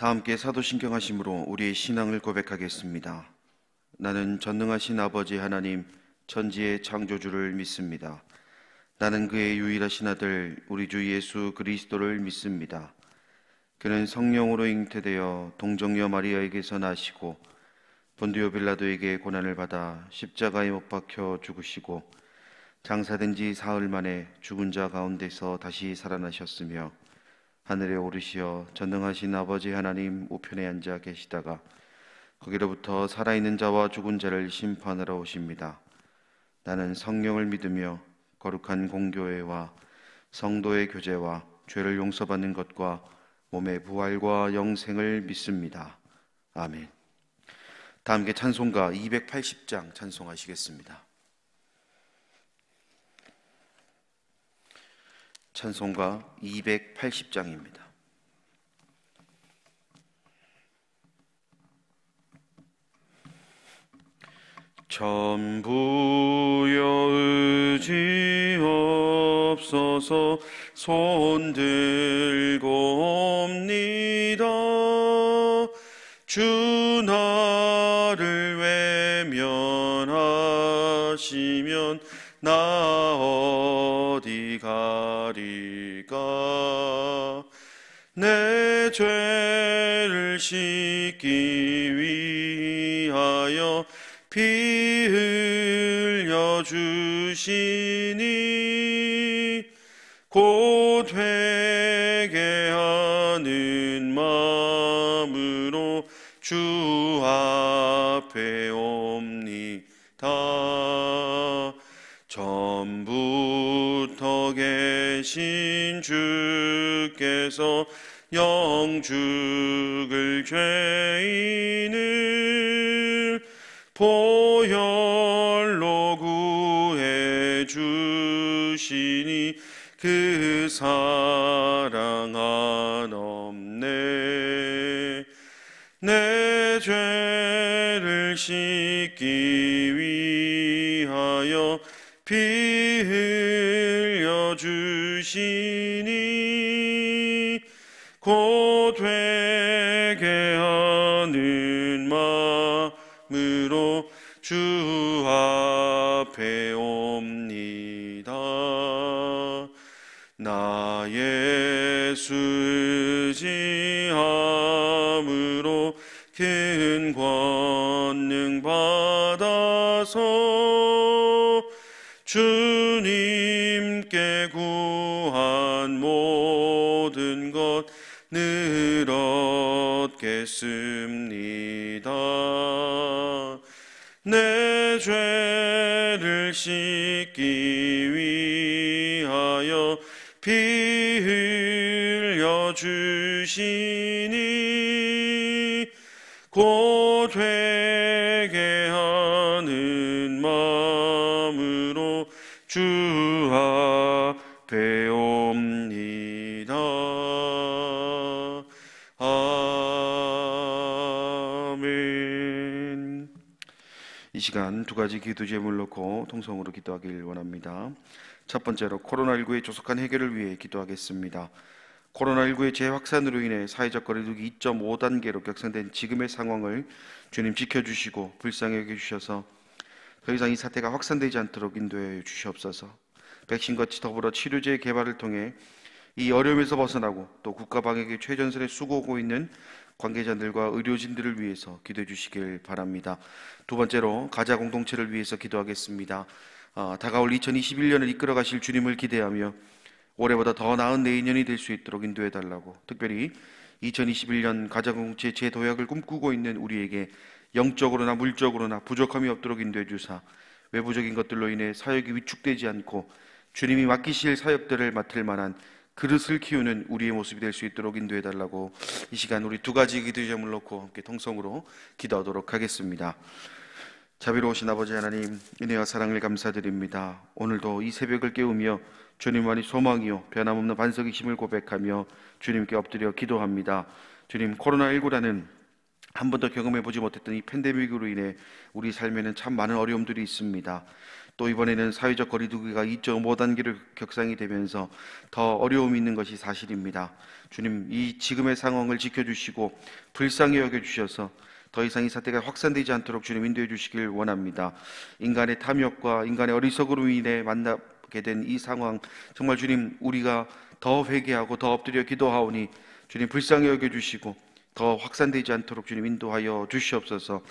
다 함께 사도신경하심으로 우리의 신앙을 고백하겠습니다. 나는 전능하신 아버지 하나님 천지의 창조주를 믿습니다. 나는 그의 유일하신 아들 우리 주 예수 그리스도를 믿습니다. 그는 성령으로 잉태되어 동정녀 마리아에게서 나시고 본디오 빌라도에게 고난을 받아 십자가에 못 박혀 죽으시고 장사된 지 사흘 만에 죽은 자 가운데서 다시 살아나셨으며 하늘에 오르시어 전능하신 아버지 하나님 우편에 앉아 계시다가 거기로부터 살아있는 자와 죽은 자를 심판하러 오십니다. 나는 성령을 믿으며 거룩한 공교회와 성도의 교제와 죄를 용서받는 것과 몸의 부활과 영생을 믿습니다. 아멘. 다 함께 찬송가 280장 찬송하시겠습니다. 찬송가 280장입니다. 전부여 의지 없어서 손 들고 옵니다. 주 나를 외면하시면 나 어디 가리까. 내 죄를 씻기 위하여 피 흘려 주시니 곧 회개하는 마음으로 주 앞에 옵니다. 전부터 계신 주께서 영죽을 죄인을 보혈로 구해 주시니 그 사랑 한없네. 내 죄를 씻기 위하여 피 흘려 주시니 곧 회개하는 마음으로 주 앞에 옵니다. 나 예수 의지함으로 큰 권능 받아서 주님께 구한 모든 것 늘 얻겠습니다. 내 죄를 씻기 위하여 피 흘려 주시니 곧 회개하는 마음으로 주 앞에 옵니다. 아멘. 이 시간 두 가지 기도 제목을 놓고 통성으로 기도하길 원합니다. 첫 번째로 코로나19의 조속한 해결을 위해 기도하겠습니다. 코로나19의 재확산으로 인해 사회적 거리두기 2.5단계로 격상된 지금의 상황을 주님 지켜주시고 불쌍히 여겨주셔서 더 이상 이 사태가 확산되지 않도록 인도해 주시옵소서. 백신과 더불어 치료제 개발을 통해 이 어려움에서 벗어나고 또 국가 방역에 최전선에 수고하고 있는 관계자들과 의료진들을 위해서 기도해 주시길 바랍니다. 두 번째로 가자 공동체를 위해서 기도하겠습니다. 다가올 2021년을 이끌어 가실 주님을 기대하며 올해보다 더 나은 내년이 될 수 있도록 인도해 달라고, 특별히 2021년 가자 공동체 재도약을 꿈꾸고 있는 우리에게 영적으로나 물적으로나 부족함이 없도록 인도해 주사 외부적인 것들로 인해 사역이 위축되지 않고 주님이 맡기실 사역들을 맡을 만한 그릇을 키우는 우리의 모습이 될 수 있도록 인도해 달라고 이 시간 우리 두 가지 기도 제목을 놓고 함께 통성으로 기도하도록 하겠습니다. 자비로우신 아버지 하나님, 은혜와 사랑을 감사드립니다. 오늘도 이 새벽을 깨우며 주님만이 소망이요 변함없는 반석이심을 고백하며 주님께 엎드려 기도합니다. 주님, 코로나19라는 한 번도 경험해보지 못했던 이 팬데믹으로 인해 우리 삶에는 참 많은 어려움들이 있습니다. 또 이번에는 사회적 거리두기가 2.5단계로 격상이 되면서 더 어려움이 있는 것이 사실입니다. 주님, 이 지금의 상황을 지켜주시고 불쌍히 여겨주셔서 더 이상 이 사태가 확산되지 않도록 주님 인도해 주시길 원합니다. 인간의 탐욕과 인간의 어리석음으로 인해 만나게 된 이 상황, 정말 주님, 우리가 더 회개하고 더 엎드려 기도하오니 주님 불쌍히 여겨주시고 더 확산되지 않도록 주님 인도하여 주시옵소서.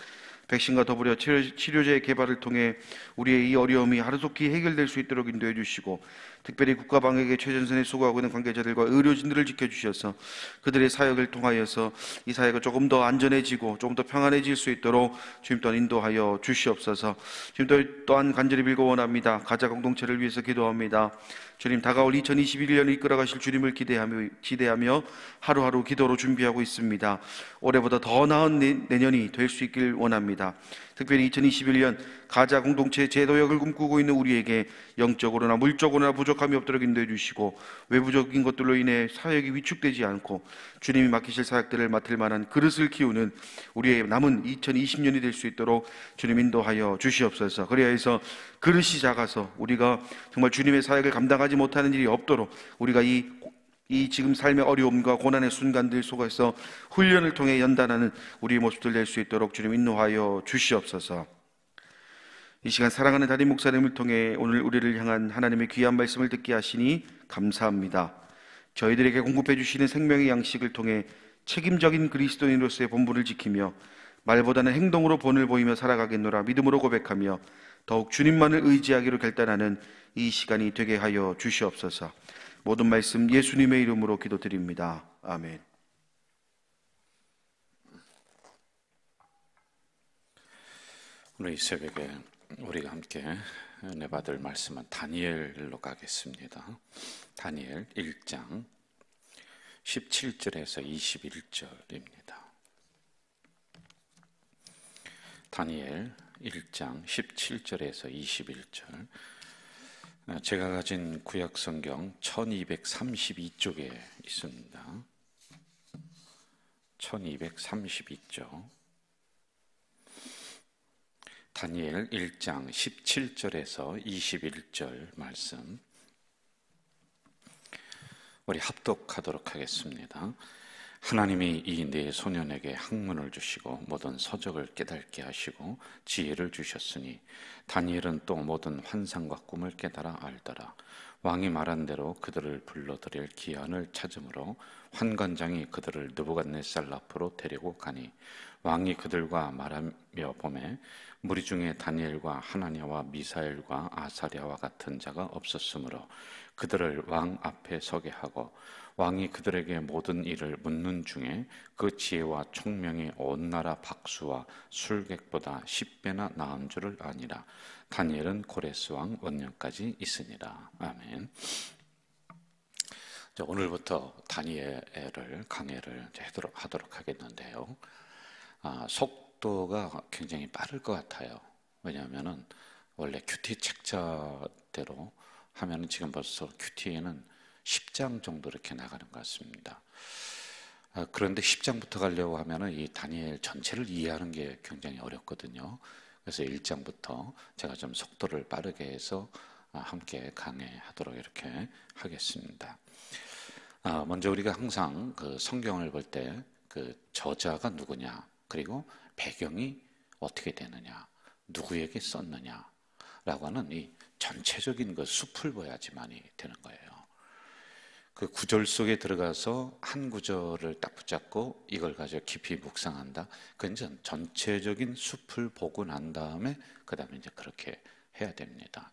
백신과 더불어 치료제 개발을 통해 우리의 이 어려움이 하루속히 해결될 수 있도록 인도해 주시고, 특별히 국가 방역에 최전선에 수고하고 있는 관계자들과 의료진들을 지켜주셔서 그들의 사역을 통하여서 이 사회가 조금 더 안전해지고 조금 더 평안해질 수 있도록 주님 또한 인도하여 주시옵소서. 주님 또한 간절히 빌고 원합니다. 가자 공동체를 위해서 기도합니다. 주님, 다가올 2021년을 이끌어 가실 주님을 기대하며 하루하루 기도로 준비하고 있습니다. 올해보다 더 나은 내년이 될 수 있길 원합니다. 특별히 2021년 가자 공동체 제도역을 꿈꾸고 있는 우리에게 영적으로나 물적으로나 부족함이 없도록 인도해 주시고, 외부적인 것들로 인해 사역이 위축되지 않고 주님이 맡기실 사역들을 맡을 만한 그릇을 키우는 우리의 남은 2020년이 될 수 있도록 주님 인도하여 주시옵소서. 그리하여서 그릇이 작아서 우리가 정말 주님의 사역을 감당하지 못하는 일이 없도록 우리가 이 지금 삶의 어려움과 고난의 순간들 속에서 훈련을 통해 연단하는 우리의 모습들 될 수 있도록 주님 인도하여 주시옵소서. 이 시간 사랑하는 담임 목사님을 통해 오늘 우리를 향한 하나님의 귀한 말씀을 듣게 하시니 감사합니다. 저희들에게 공급해 주시는 생명의 양식을 통해 책임적인 그리스도인으로서의 본분을 지키며 말보다는 행동으로 본을 보이며 살아가겠노라 믿음으로 고백하며 더욱 주님만을 의지하기로 결단하는 이 시간이 되게 하여 주시옵소서. 모든 말씀 예수님의 이름으로 기도드립니다. 아멘. 오늘 이 새벽에 우리가 함께 은혜 받을 말씀은 다니엘로 가겠습니다. 다니엘 1장 17절에서 21절입니다. 다니엘 1장 17절에서 21절. 제가 가진 구약 성경 1232쪽에 있습니다. 1232쪽. 다니엘 1장 17절에서 21절 말씀. 우리 합독하도록 하겠습니다. 하나님이 이 네 소년에게 학문을 주시고 모든 서적을 깨닫게 하시고 지혜를 주셨으니 다니엘은 또 모든 환상과 꿈을 깨달아 알더라. 왕이 말한 대로 그들을 불러들일 기한을 찾으므로 환관장이 그들을 느부갓네살 앞으로 데리고 가니 왕이 그들과 말하며 보매 무리 중에 다니엘과 하나냐와 미사엘과 아사랴와 같은 자가 없었으므로 그들을 왕 앞에 서게 하고 왕이 그들에게 모든 일을 묻는 중에 그 지혜와 총명이 온 나라 박수와 술객보다 10배나 나은 줄을 아니라. 다니엘은 고레스 왕 원년까지 있으니라. 아멘. 오늘부터 다니엘을 강해를 하도록 하겠는데요. 속도가 굉장히 빠를 것 같아요. 왜냐하면 원래 큐티 책자대로 하면 지금 벌써 큐티에는 10장 정도 이렇게 나가는 것 같습니다. 그런데 10장부터 가려고 하면 이 다니엘 전체를 이해하는 게 굉장히 어렵거든요. 그래서 1장부터 제가 좀 속도를 빠르게 해서 함께 강해하도록 이렇게 하겠습니다. 먼저 우리가 항상 그 성경을 볼 때 그 저자가 누구냐, 그리고 배경이 어떻게 되느냐, 누구에게 썼느냐라고 하는 이 전체적인 그 숲을 봐야지만이 되는 거예요. 그 구절 속에 들어가서 한 구절을 딱 붙잡고 이걸 가지고 깊이 묵상한다. 그건 전체적인 숲을 보고 난 다음에 그 다음에 이제 그렇게 해야 됩니다.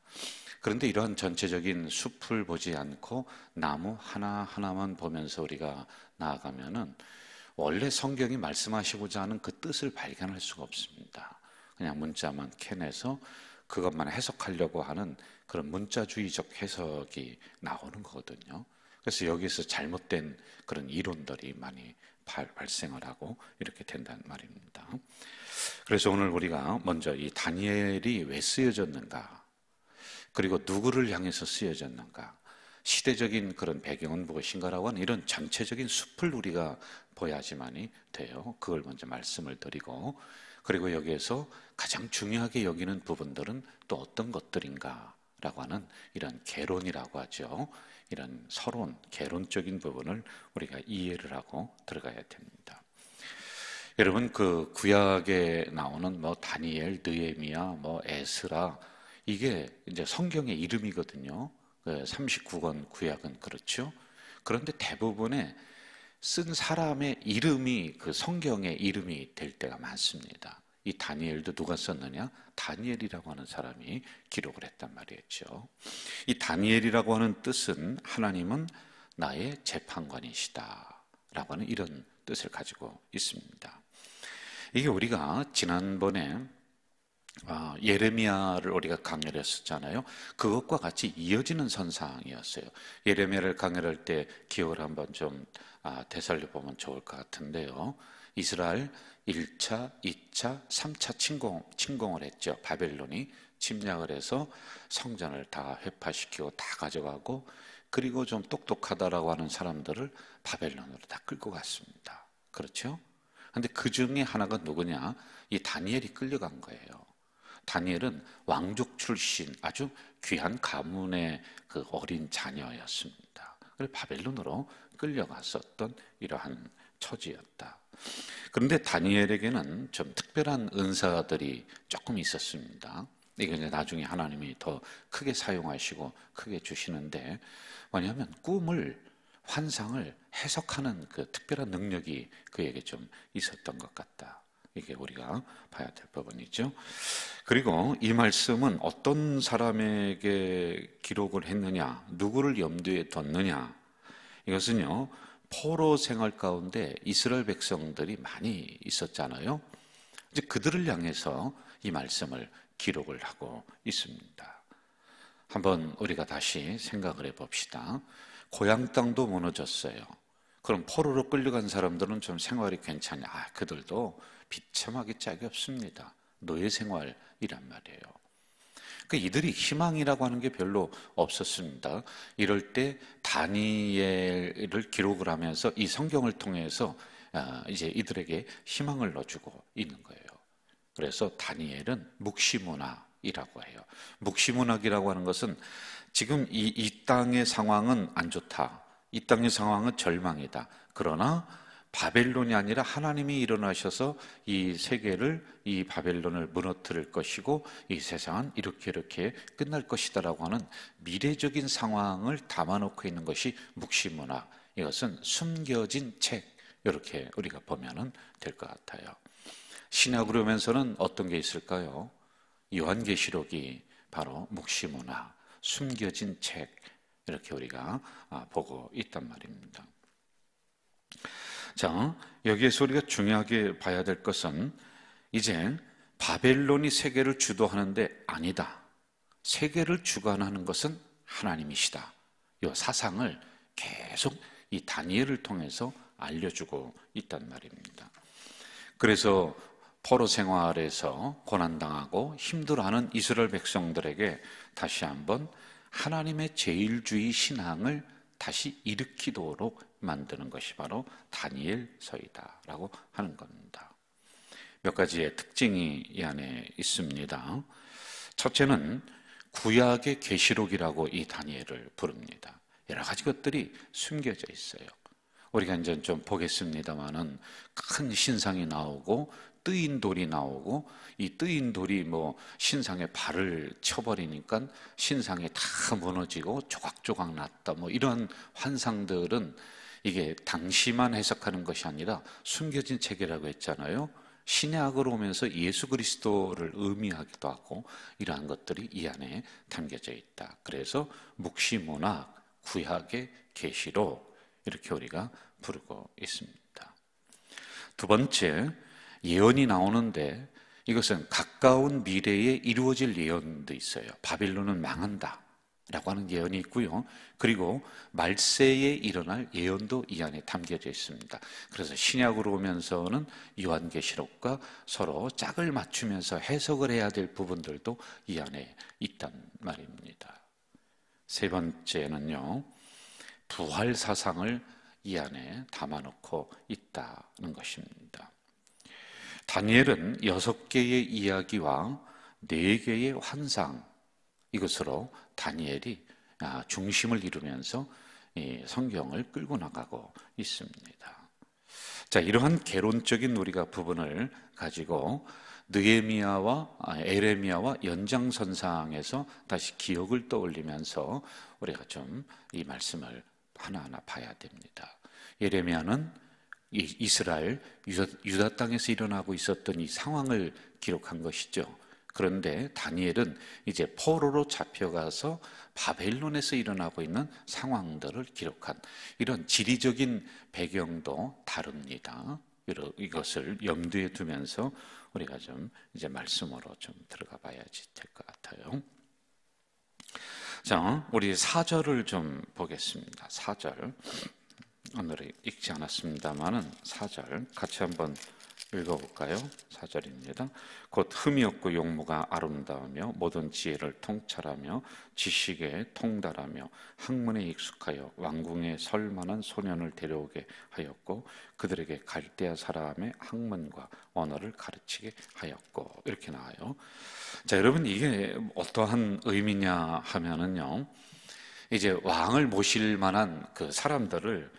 그런데 이러한 전체적인 숲을 보지 않고 나무 하나하나만 보면서 우리가 나아가면은 원래 성경이 말씀하시고자 하는 그 뜻을 발견할 수가 없습니다. 그냥 문자만 캐내서 그것만 해석하려고 하는 그런 문자주의적 해석이 나오는 거거든요. 그래서 여기서 잘못된 그런 이론들이 많이 발생을 하고 이렇게 된다는 말입니다. 그래서 오늘 우리가 먼저 이 다니엘이 왜 쓰여졌는가, 그리고 누구를 향해서 쓰여졌는가, 시대적인 그런 배경은 무엇인가라고 하는 이런 전체적인 숲을 우리가 보야지만이 돼요. 그걸 먼저 말씀을 드리고, 그리고 여기에서 가장 중요하게 여기는 부분들은 또 어떤 것들인가라고 하는 이런 개론이라고 하죠. 이런 서론, 개론적인 부분을 우리가 이해를 하고 들어가야 됩니다. 여러분, 그 구약에 나오는 뭐 다니엘, 느헤미야, 뭐 에스라, 이게 이제 성경의 이름이거든요. 39권 구약은 그렇죠. 그런데 대부분의 쓴 사람의 이름이 그 성경의 이름이 될 때가 많습니다. 이 다니엘도 누가 썼느냐? 다니엘이라고 하는 사람이 기록을 했단 말이었죠. 이 다니엘이라고 하는 뜻은 하나님은 나의 재판관이시다 라고 하는 이런 뜻을 가지고 있습니다. 이게 우리가 지난번에 예레미야를 우리가 강의를 했었잖아요. 그것과 같이 이어지는 선상이었어요. 예레미야를 강의할 때 기억을 한번 좀 되살려 보면 좋을 것 같은데요. 이스라엘 1차, 2차, 3차 침공을 했죠. 바벨론이 침략을 해서 성전을 다 회파시키고 다 가져가고, 그리고 좀 똑똑하다라고 하는 사람들을 바벨론으로 다 끌고 갔습니다. 그렇죠? 근데 그 중에 하나가 누구냐? 이 다니엘이 끌려간 거예요. 다니엘은 왕족 출신 아주 귀한 가문의 그 어린 자녀였습니다. 그래서 바벨론으로 끌려갔었던 이러한 처지였다. 그런데 다니엘에게는 좀 특별한 은사들이 조금 있었습니다. 이거 이제 나중에 하나님이 더 크게 사용하시고 크게 주시는데, 뭐냐면 꿈을, 환상을 해석하는 그 특별한 능력이 그에게 좀 있었던 것 같다. 이게 우리가 봐야 될 부분이죠. 그리고 이 말씀은 어떤 사람에게 기록을 했느냐, 누구를 염두에 뒀느냐, 이것은요, 포로 생활 가운데 이스라엘 백성들이 많이 있었잖아요. 이제 그들을 향해서 이 말씀을 기록을 하고 있습니다. 한번 우리가 다시 생각을 해봅시다. 고향 땅도 무너졌어요. 그럼 포로로 끌려간 사람들은 좀 생활이 괜찮냐? 그들도 비참하게 짝이 없습니다. 노예 생활이란 말이에요. 이들이 희망이라고 하는 게 별로 없었습니다. 이럴 때 다니엘을 기록을 하면서 이 성경을 통해서 이제 이들에게 희망을 넣어주고 있는 거예요. 그래서 다니엘은 묵시문학이라고 해요. 묵시문학이라고 하는 것은 지금 이 땅의 상황은 안 좋다. 이 땅의 상황은 절망이다. 그러나 바벨론이 아니라 하나님이 일어나셔서 이 세계를, 이 바벨론을 무너뜨릴 것이고 이 세상은 이렇게 끝날 것이다라고 하는 미래적인 상황을 담아놓고 있는 것이 묵시문학. 이것은 숨겨진 책, 이렇게 우리가 보면 될 것 같아요. 신약으로 오면서는 어떤 게 있을까요? 요한계시록이 바로 묵시문학, 숨겨진 책, 이렇게 우리가 보고 있단 말입니다. 자, 여기에서 우리가 중요하게 봐야 될 것은 이제 바벨론이 세계를 주도하는데 아니다. 세계를 주관하는 것은 하나님이시다. 이 사상을 계속 이 다니엘을 통해서 알려주고 있단 말입니다. 그래서 포로 생활에서 고난당하고 힘들어하는 이스라엘 백성들에게 다시 한번 하나님의 제일주의 신앙을 다시 일으키도록 만드는 것이 바로 다니엘서이다라고 하는 겁니다. 몇 가지의 특징이 이 안에 있습니다. 첫째는 구약의 계시록이라고 이 다니엘을 부릅니다. 여러 가지 것들이 숨겨져 있어요. 우리가 이제 좀 보겠습니다만은 큰 신상이 나오고 뜨인 돌이 나오고, 이 뜨인 돌이 뭐 신상에 발을 쳐버리니까 신상이 다 무너지고 조각조각 났다, 뭐 이런 환상들은 이게 당시만 해석하는 것이 아니라 숨겨진 책이라고 했잖아요. 신약으로 오면서 예수 그리스도를 의미하기도 하고 이러한 것들이 이 안에 담겨져 있다. 그래서 묵시문학, 구약의 계시록, 이렇게 우리가 부르고 있습니다. 두 번째, 예언이 나오는데 이것은 가까운 미래에 이루어질 예언도 있어요. 바빌론은 망한다 라고 하는 예언이 있고요. 그리고 말세에 일어날 예언도 이 안에 담겨져 있습니다. 그래서 신약으로 오면서는 요한계시록과 서로 짝을 맞추면서 해석을 해야 될 부분들도 이 안에 있단 말입니다. 세 번째는요, 부활 사상을 이 안에 담아놓고 있다는 것입니다. 다니엘은 6개의 이야기와 4개의 환상, 이것으로 다니엘이 중심을 이루면서 이 성경을 끌고 나가고 있습니다. 자, 이러한 개론적인 우리가 부분을 가지고 느헤미야와 에레미야와 연장선상에서 다시 기억을 떠올리면서 우리가 좀 이 말씀을 하나하나 봐야 됩니다. 예레미야는 이스라엘 유다 땅에서 일어나고 있었던 이 상황을 기록한 것이죠. 그런데 다니엘은 이제 포로로 잡혀가서 바벨론에서 일어나고 있는 상황들을 기록한 이런 지리적인 배경도 다릅니다. 이것을 염두에 두면서 우리가 좀 이제 말씀으로 좀 들어가 봐야지 될 것 같아요. 자, 우리 4절을 좀 보겠습니다. 4절. 오늘은 읽지 않았습니다만은 4절 같이 한번 읽어볼까요? 4절입니다. 곧 흠이 없고 용모가 아름다우며 모든 지혜를 통찰하며 지식에 통달하며 학문에 익숙하여 왕궁에 설 만한 소년을 데려오게 하였고 그들에게 갈대아 사람의 학문과 언어를 가르치게 하였고, 이렇게 나와요. 자, 여러분, 이게 어떠한 의미냐 하면은요, 이제 왕을 모실 만한 그 사람들을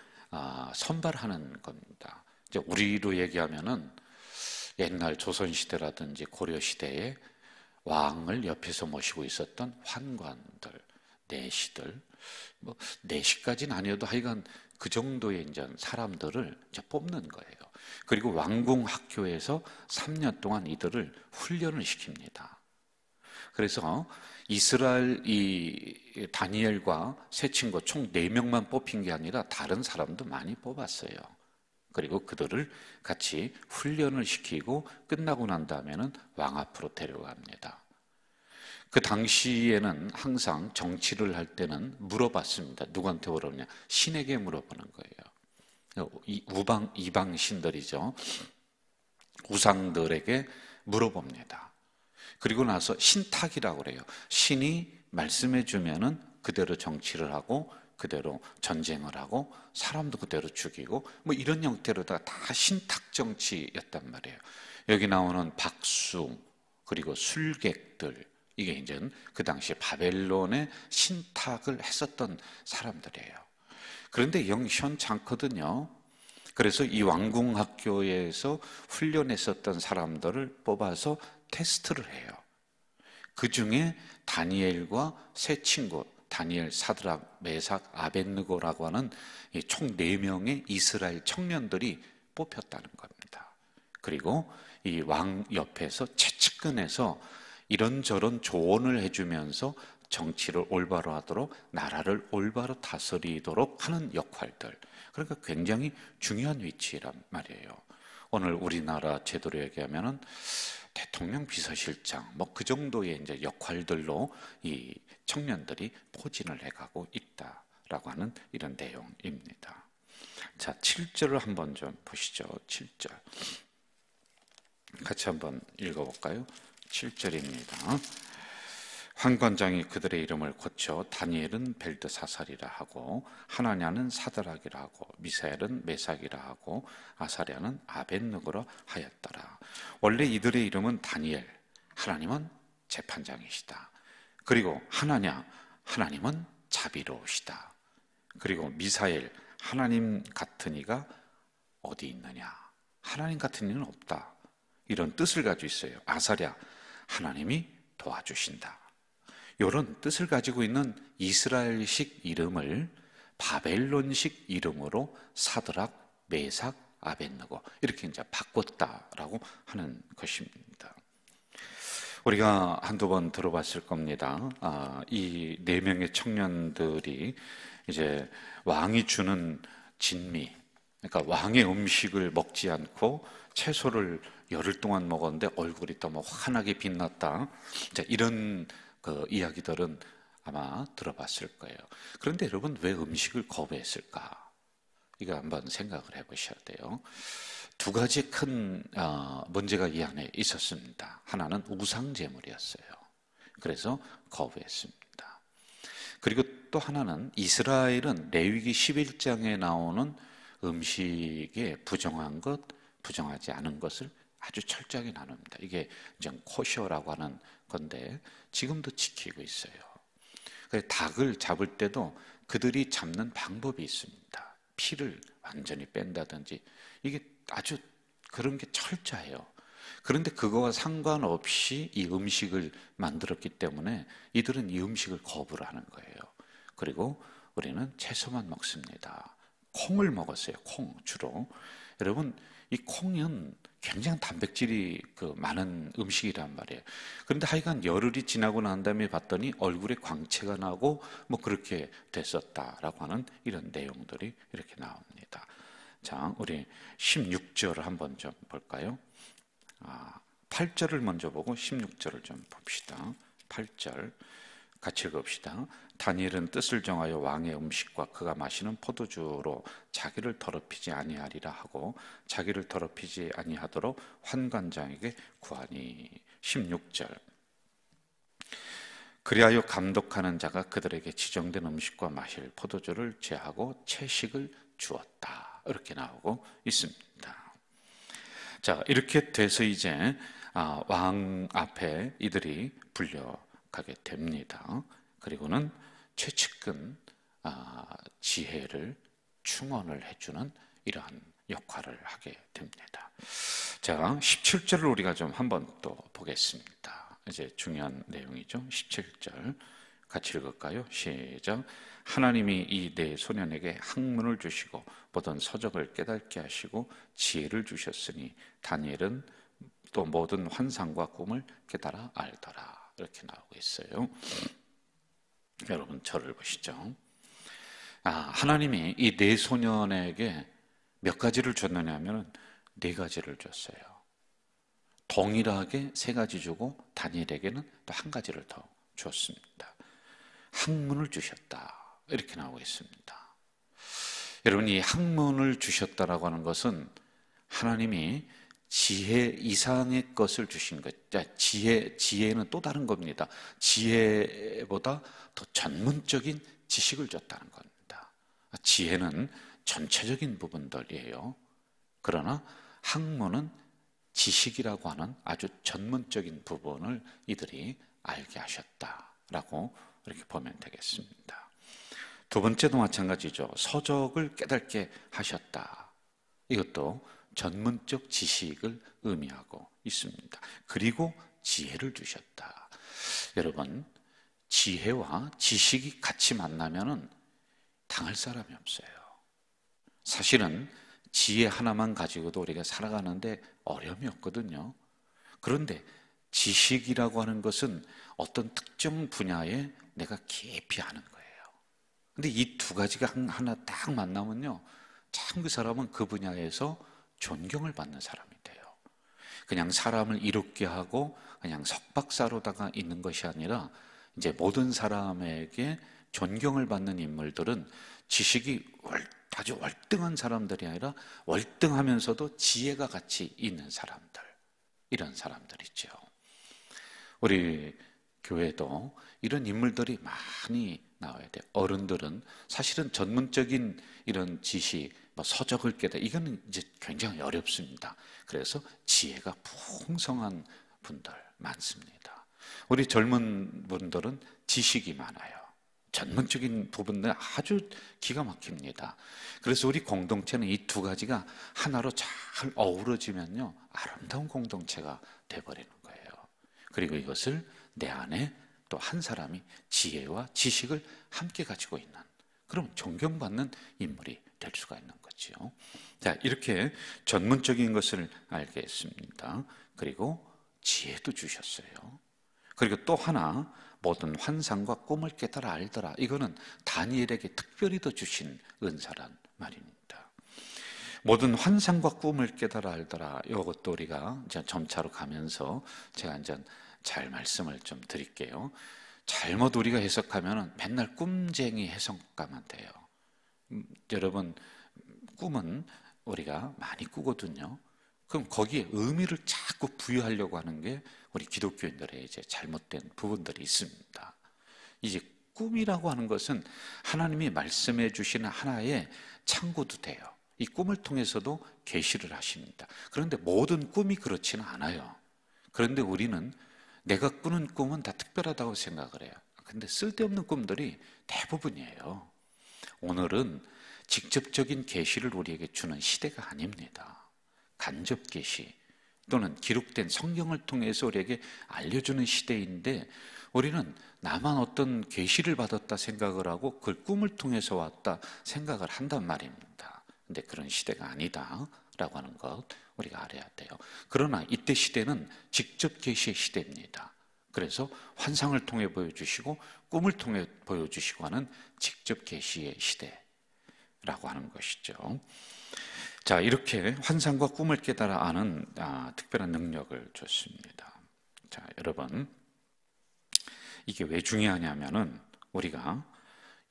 선발하는 겁니다. 이제 우리로 얘기하면은 옛날 조선시대라든지 고려시대에 왕을 옆에서 모시고 있었던 환관들, 내시들, 뭐 내시까지는 아니어도 하여간 그 정도의 이제 사람들을 이제 뽑는 거예요. 그리고 왕궁 학교에서 3년 동안 이들을 훈련을 시킵니다. 그래서 이스라엘 이 다니엘과 세 친구 총 4명만 뽑힌 게 아니라 다른 사람도 많이 뽑았어요. 그리고 그들을 같이 훈련을 시키고 끝나고 난 다음에는 왕 앞으로 데려갑니다. 그 당시에는 항상 정치를 할 때는 물어봤습니다. 누구한테 물어보냐? 신에게 물어보는 거예요. 이방 신들이죠. 우상들에게 물어봅니다. 그리고 나서 신탁이라고 그래요. 신이 말씀해 주면은 그대로 정치를 하고 그대로 전쟁을 하고 사람도 그대로 죽이고 뭐 이런 형태로다가 다 신탁 정치였단 말이에요. 여기 나오는 박수 그리고 술객들, 이게 이제 그 당시 바벨론의 신탁을 했었던 사람들이에요. 그런데 영 시원찮거든요. 그래서 이 왕궁 학교에서 훈련했었던 사람들을 뽑아서 테스트를 해요. 그 중에 다니엘과 세 친구, 다니엘, 사드락, 메삭, 아벳느고라고 하는 총 4명의 이스라엘 청년들이 뽑혔다는 겁니다. 그리고 이 왕 옆에서 채측근에서 이런저런 조언을 해주면서 정치를 올바로 하도록, 나라를 올바로 다스리도록 하는 역할들. 그러니까 굉장히 중요한 위치란 말이에요. 오늘 우리나라 제도로 얘기하면은 대통령 비서실장 뭐 그 정도의 이제 역할들로 이 청년들이 포진을 해가고 있다라고 하는 이런 내용입니다. 자, 7절을 한번 좀 보시죠. 7절 같이 한번 읽어볼까요? 7절입니다. 환관장이 그들의 이름을 고쳐 다니엘은 벨드사살이라 하고 하나냐는 사드락이라 하고 미사엘은 메삭이라 하고 아사랴는 아벳느고라 하였더라. 원래 이들의 이름은 다니엘, 하나님은 재판장이시다. 그리고 하나냐, 하나님은 자비로우시다. 그리고 미사엘, 하나님 같은 이가 어디 있느냐? 하나님 같은 이는 없다. 이런 뜻을 가지고 있어요. 아사랴, 하나님이 도와주신다. 이런 뜻을 가지고 있는 이스라엘식 이름을 바벨론식 이름으로 사드락, 메삭, 아벳느고 이렇게 이제 바꿨다라고 하는 것입니다. 우리가 한두 번 들어봤을 겁니다. 이 4명의 청년들이 이제 왕이 주는 진미, 그러니까 왕의 음식을 먹지 않고 채소를 열흘 동안 먹었는데 얼굴이 또 뭐 환하게 빛났다. 자, 이런 그 이야기들은 아마 들어봤을 거예요. 그런데 여러분, 왜 음식을 거부했을까? 이거 한번 생각을 해보셔야 돼요. 2가지 큰 문제가 이 안에 있었습니다. 하나는 우상제물이었어요. 그래서 거부했습니다. 그리고 또 하나는 이스라엘은 레위기 11장에 나오는 음식에 부정한 것, 부정하지 않은 것을 아주 철저하게 나눕니다. 이게 이제 코셔라고 하는 건데 지금도 지키고 있어요. 그래서 닭을 잡을 때도 그들이 잡는 방법이 있습니다. 피를 완전히 뺀다든지 이게 아주 그런 게 철저해요. 그런데 그거와 상관없이 이 음식을 만들었기 때문에 이들은 이 음식을 거부를 하는 거예요. 그리고 우리는 채소만 먹습니다. 콩을 먹었어요. 콩 주로. 여러분 이 콩은 굉장히 단백질이 많은 음식이란 말이에요. 그런데 하여간 열흘이 지나고 난 다음에 봤더니 얼굴에 광채가 나고 뭐 그렇게 됐었다라고 하는 이런 내용들이 이렇게 나옵니다. 자, 우리 16절을 한번 좀 볼까요? 8절을 먼저 보고 16절을 좀 봅시다. 8절 같이 읽읍시다. 다니엘은 뜻을 정하여 왕의 음식과 그가 마시는 포도주로 자기를 더럽히지 아니하리라 하고 자기를 더럽히지 아니하도록 환관장에게 구하니. 16절 그리하여 감독하는 자가 그들에게 지정된 음식과 마실 포도주를 제하고 채식을 주었다. 이렇게 나오고 있습니다. 자, 이렇게 돼서 이제 왕 앞에 이들이 불려가게 됩니다. 그리고는 최측근 지혜를 충원을 해주는 이러한 역할을 하게 됩니다. 자, 17절을 우리가 좀 한번 또 보겠습니다. 이제 중요한 내용이죠. 17절 같이 읽을까요? 시작. 하나님이 이 네 소년에게 학문을 주시고 모든 서적을 깨닫게 하시고 지혜를 주셨으니 다니엘은 또 모든 환상과 꿈을 깨달아 알더라. 이렇게 나오고 있어요. 여러분 저를 보시죠. 하나님이 이 네 소년에게 몇 가지를 줬느냐 하면 네 가지를 줬어요. 동일하게 세 가지 주고 다니엘에게는 또 한 가지를 더 줬습니다. 학문을 주셨다. 이렇게 나오고 있습니다. 여러분 이 학문을 주셨다라고 하는 것은 하나님이 지혜 이상의 것을 주신 것. 지혜는 또 다른 겁니다. 지혜보다 더 전문적인 지식을 줬다는 겁니다. 지혜는 전체적인 부분들이에요. 그러나 학문은 지식이라고 하는 아주 전문적인 부분을 이들이 알게 하셨다라고 이렇게 보면 되겠습니다. 두 번째도 마찬가지죠. 서적을 깨닫게 하셨다. 이것도 전문적 지식을 의미하고 있습니다. 그리고 지혜를 주셨다. 여러분, 지혜와 지식이 같이 만나면은 당할 사람이 없어요. 사실은 지혜 하나만 가지고도 우리가 살아가는데 어려움이 없거든요. 그런데 지식이라고 하는 것은 어떤 특정 분야에 내가 깊이 아는 거예요. 근데 이 두 가지가 하나 딱 만나면요, 참 그 사람은 그 분야에서 존경을 받는 사람이 돼요. 그냥 사람을 이롭게 하고 그냥 석박사로다가 있는 것이 아니라 이제 모든 사람에게 존경을 받는 인물들은 지식이 아주 월등한 사람들이 아니라 월등하면서도 지혜가 같이 있는 사람들, 이런 사람들이죠. 우리 교회도 이런 인물들이 많이 나와야 돼요. 어른들은 사실은 전문적인 이런 지식, 서적을 깨다 이거는 이제 굉장히 어렵습니다. 그래서 지혜가 풍성한 분들 많습니다. 우리 젊은 분들은 지식이 많아요. 전문적인 부분들 아주 기가 막힙니다. 그래서 우리 공동체는 이 두 가지가 하나로 잘 어우러지면요, 아름다운 공동체가 돼버리는 거예요. 그리고 이것을 내 안에 또 한 사람이 지혜와 지식을 함께 가지고 있는, 그럼 존경받는 인물이 될 수가 있는 거죠. 자, 이렇게 전문적인 것을 알게 했습니다. 그리고 지혜도 주셨어요. 그리고 또 하나, 모든 환상과 꿈을 깨달아 알더라. 이거는 다니엘에게 특별히 더 주신 은사란 말입니다. 모든 환상과 꿈을 깨달아 알더라. 이것도 우리가 이제 점차로 가면서 제가 이제 잘 말씀을 좀 드릴게요. 잘못 우리가 해석하면 맨날 꿈쟁이 해석가만 돼요. 여러분, 꿈은 우리가 많이 꾸거든요. 그럼 거기에 의미를 자꾸 부여하려고 하는 게 우리 기독교인들의 이제 잘못된 부분들이 있습니다. 이제 꿈이라고 하는 것은 하나님이 말씀해 주시는 하나의 창구도 돼요. 이 꿈을 통해서도 계시를 하십니다. 그런데 모든 꿈이 그렇지는 않아요. 그런데 우리는 내가 꾸는 꿈은 다 특별하다고 생각을 해요. 근데 쓸데없는 꿈들이 대부분이에요. 오늘은 직접적인 계시를 우리에게 주는 시대가 아닙니다. 간접 계시 또는 기록된 성경을 통해서 우리에게 알려주는 시대인데, 우리는 나만 어떤 계시를 받았다 생각을 하고 그 꿈을 통해서 왔다 생각을 한단 말입니다. 근데 그런 시대가 아니다 라고 하는 것 우리가 알아야 돼요. 그러나 이때 시대는 직접 계시의 시대입니다. 그래서 환상을 통해 보여주시고 꿈을 통해 보여주시고 하는 직접 계시의 시대라고 하는 것이죠. 자, 이렇게 환상과 꿈을 깨달아 아는 특별한 능력을 줬습니다. 자, 여러분, 이게 왜 중요하냐면은 우리가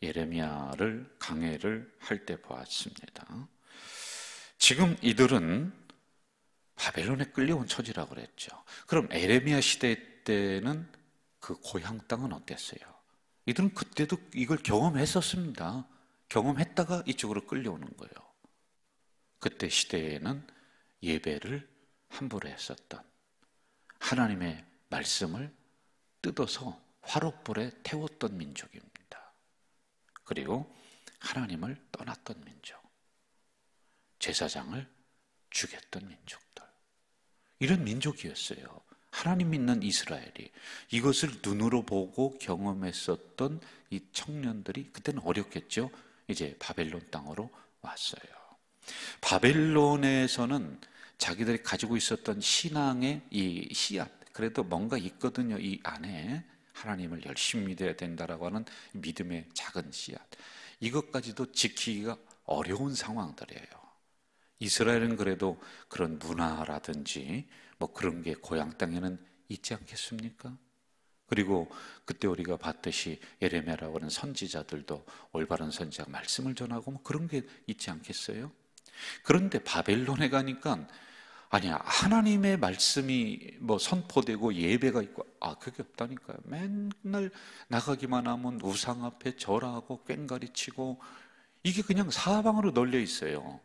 예레미야를 강해를 할 때 보았습니다. 지금 이들은 바벨론에 끌려온 처지라고 그랬죠. 그럼 예레미야 시대 때는 그 고향 땅은 어땠어요? 이들은 그때도 이걸 경험했었습니다. 경험했다가 이쪽으로 끌려오는 거예요. 그때 시대에는 예배를 함부로 했었던, 하나님의 말씀을 뜯어서 화롯불에 태웠던 민족입니다. 그리고 하나님을 떠났던 민족, 제사장을 죽였던 민족들, 이런 민족이었어요. 하나님 믿는 이스라엘이 이것을 눈으로 보고 경험했었던 이 청년들이 그때는 어렵겠죠. 이제 바벨론 땅으로 왔어요. 바벨론에서는 자기들이 가지고 있었던 신앙의 이 씨앗, 그래도 뭔가 있거든요. 이 안에 하나님을 열심히 믿어야 된다라고 하는 믿음의 작은 씨앗, 이것까지도 지키기가 어려운 상황들이에요. 이스라엘은 그래도 그런 문화라든지 뭐 그런 게 고향 땅에는 있지 않겠습니까? 그리고 그때 우리가 봤듯이 예레미야라고 하는 선지자들도 올바른 선지자가 말씀을 전하고 뭐 그런 게 있지 않겠어요? 그런데 바벨론에 가니까 아니야, 하나님의 말씀이 뭐 선포되고 예배가 있고 그게 없다니까요. 맨날 나가기만 하면 우상 앞에 절하고 꽹가리 치고 이게 그냥 사방으로 널려 있어요.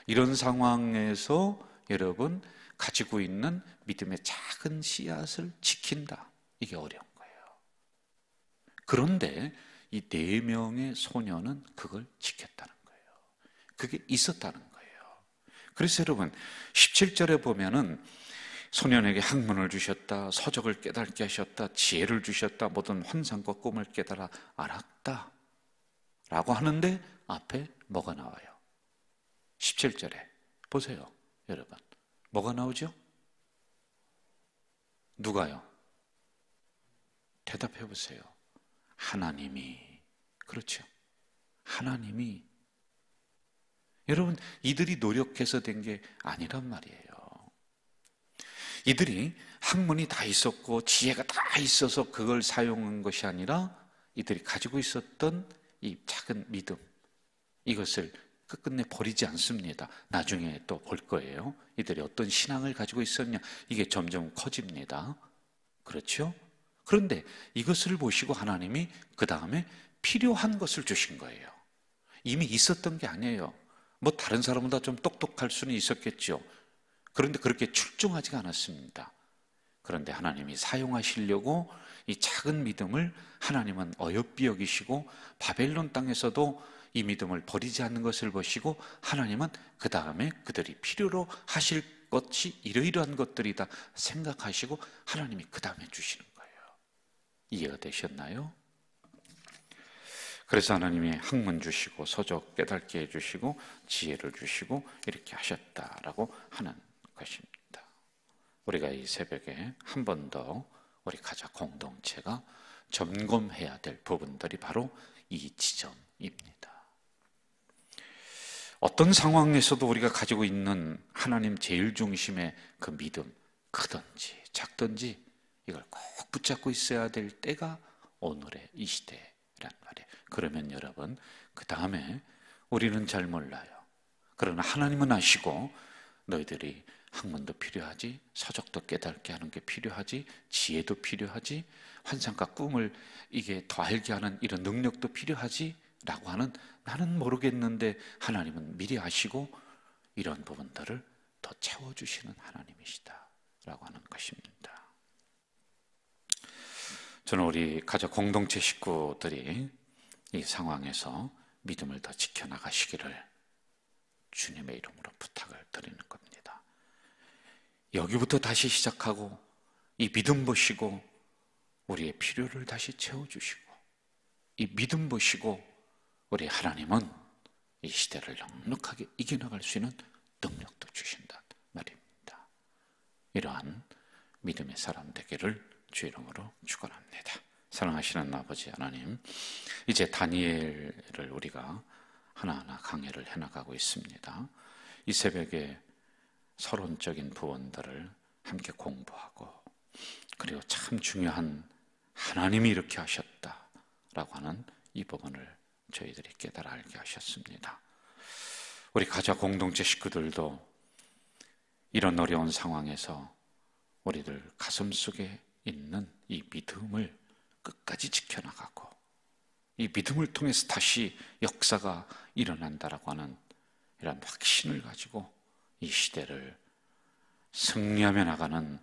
이런 상황에서 여러분 가지고 있는 믿음의 작은 씨앗을 지킨다, 이게 어려운 거예요. 그런데 이 4명의 소녀는 그걸 지켰다는 거예요. 그게 있었다는 거예요. 그래서 여러분 17절에 보면은 소년에게 학문을 주셨다, 서적을 깨닫게 하셨다, 지혜를 주셨다, 모든 환상과 꿈을 깨달아 알았다 라고 하는데 앞에 뭐가 나와요? 17절에 보세요. 여러분 뭐가 나오죠? 누가요? 대답해 보세요. 하나님이. 그렇죠. 하나님이. 여러분 이들이 노력해서 된 게 아니란 말이에요. 이들이 학문이 다 있었고 지혜가 다 있어서 그걸 사용한 것이 아니라 이들이 가지고 있었던 이 작은 믿음, 이것을 끝끝내 버리지 않습니다. 나중에 또 볼 거예요. 이들이 어떤 신앙을 가지고 있었냐, 이게 점점 커집니다. 그렇죠? 그런데 이것을 보시고 하나님이 그 다음에 필요한 것을 주신 거예요. 이미 있었던 게 아니에요. 뭐 다른 사람보다 좀 똑똑할 수는 있었겠죠. 그런데 그렇게 출중하지가 않았습니다. 그런데 하나님이 사용하시려고 이 작은 믿음을 하나님은 어여삐 여기시고 바벨론 땅에서도 이 믿음을 버리지 않는 것을 보시고 하나님은 그 다음에 그들이 필요로 하실 것이 이러이러한 것들이다 생각하시고 하나님이 그 다음에 주시는 거예요. 이해가 되셨나요? 그래서 하나님이 학문 주시고 서적 깨닫게 해주시고 지혜를 주시고 이렇게 하셨다라고 하는 것입니다. 우리가 이 새벽에 한 번 더 우리 가족 공동체가 점검해야 될 부분들이 바로 이 지점입니다. 어떤 상황에서도 우리가 가지고 있는 하나님 제일 중심의 그 믿음, 크든지 작든지 이걸 꼭 붙잡고 있어야 될 때가 오늘의 이 시대란 말이에요. 그러면 여러분 그 다음에 우리는 잘 몰라요. 그러나 하나님은 아시고 너희들이 학문도 필요하지, 서적도 깨닫게 하는 게 필요하지, 지혜도 필요하지, 환상과 꿈을 이게 더 알게 하는 이런 능력도 필요하지 라고 하는, 나는 모르겠는데 하나님은 미리 아시고 이런 부분들을 더 채워주시는 하나님이시다 라고 하는 것입니다. 저는 우리 가족 공동체 식구들이 이 상황에서 믿음을 더 지켜나가시기를 주님의 이름으로 부탁을 드리는 겁니다. 여기부터 다시 시작하고 이 믿음 보시고 우리의 필요를 다시 채워주시고, 이 믿음 보시고 우리 하나님은 이 시대를 넉넉하게 이겨나갈 수 있는 능력도 주신다 말입니다. 이러한 믿음의 사람 되기를 주 이름으로 축원합니다. 사랑하시는 아버지 하나님, 이제 다니엘을 우리가 하나하나 강해를 해나가고 있습니다. 이 새벽에 서론적인 부분들을 함께 공부하고, 그리고 참 중요한 하나님이 이렇게 하셨다라고 하는 이 부분을 저희들이 깨달아 알게 하셨습니다. 우리 가족 공동체 식구들도 이런 어려운 상황에서 우리들 가슴 속에 있는 이 믿음을 끝까지 지켜나가고, 이 믿음을 통해서 다시 역사가 일어난다라고 하는 이런 확신을 가지고 이 시대를 승리하며 나가는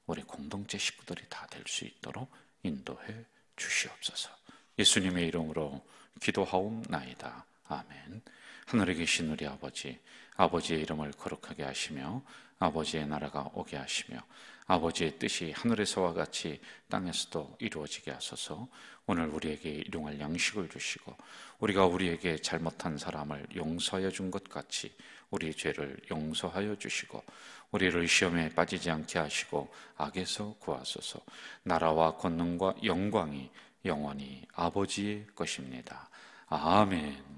우리 공동체 식구들이 다 될 수 있도록 인도해 주시옵소서. 예수님의 이름으로 기도하옵나이다. 아멘. 하늘에 계신 우리 아버지, 아버지의 이름을 거룩하게 하시며 아버지의 나라가 오게 하시며 아버지의 뜻이 하늘에서와 같이 땅에서도 이루어지게 하소서. 오늘 우리에게 일용할 양식을 주시고 우리가 우리에게 잘못한 사람을 용서하여 준 것 같이 우리의 죄를 용서하여 주시고 우리를 시험에 빠지지 않게 하시고 악에서 구하소서. 나라와 권능과 영광이 영원히 아버지의 것입니다. 아멘.